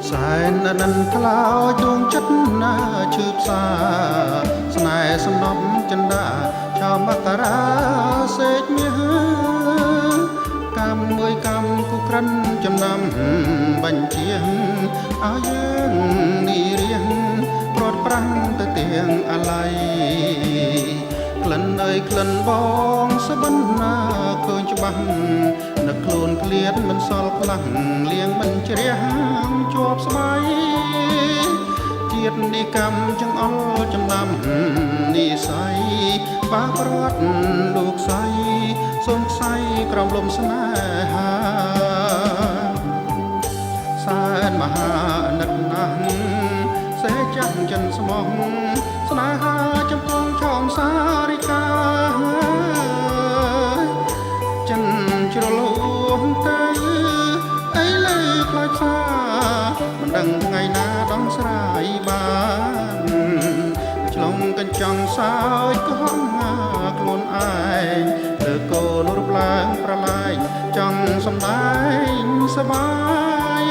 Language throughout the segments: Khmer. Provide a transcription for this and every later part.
សែនដិនក្លោចដួងចិត្តណាឈឺផ្សាស្នេហ៍សំណប់ចិន្តាចោមមករាសេចមាសកម្មមួយកម្មគូក្រិនចំណាំបញ្ជាឲ្យយើងនេះរៀងប្រត់ប្រាំងទៅទៀងអាឡ័យក្លិនអើយក្លិនបងសបិនណាឃើញច្បាស់នឹកខ្លួនក្លៀតមិនសល់ខ្លាំងលៀងមិនជ្រះជាប់ស្បៃជាតិនេះកម្មចង្អុលចំណាំនិស័យបាក់រត់លោកស័យសូមខ្ស័យក្រំលំស្នេហាសែនមហាណិតណាស់សេចាស់ចិនស្មោះស្នេហាចំពងឆោមសារិកាចិនជ្រលងទៅអីលើខ្លោចផ្សាមិនដឹងថ្ងៃណាដងស្រាយបានឆ្លងកញ្ចង់សើចក៏ហងខ្លួនឯងលើកូនរូបឡើងប្រឡាយចង់សំដែងសបាយ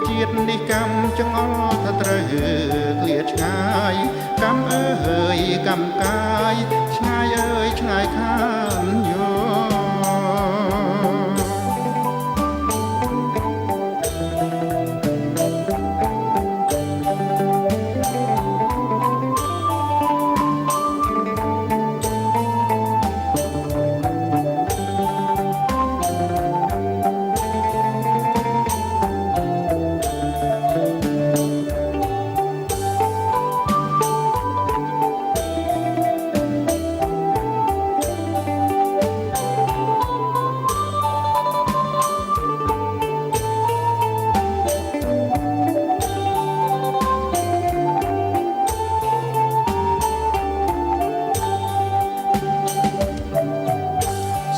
ជាតិនេះកម្មចង្អុលថាត្រូវឃ្លាតឆ្ងាយកម្មអើយកម្មកាយឆ្ងាយអើយឆ្ងាយខានយោ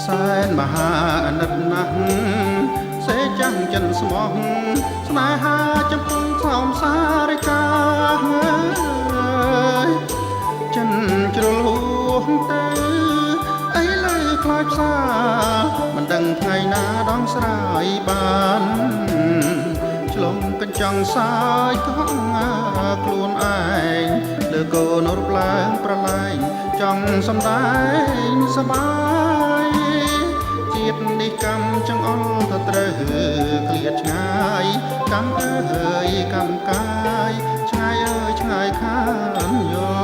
សែនមហាអាណិតណាស់សេចាស់ចិនស្មោះស្នេហាចំពងខំសារិកាចិនជ្រលហួងទៅអីលើខ្លោចផ្សាមិនដឹងថ្ងៃណាដងស្រាយបានឆ្លងកញ្ចង់សាយក៏ខ្លួនឯងលើកូនរូបឡើងប្រឡែងចង់សំដែងសបាយជាតិនេះកម្មចង្អុលទៅត្រូវឃ្លាតឆ្ងាយកម្មអើយកម្មកាយឆ្ងាយអើយឆ្ងាយខានយោ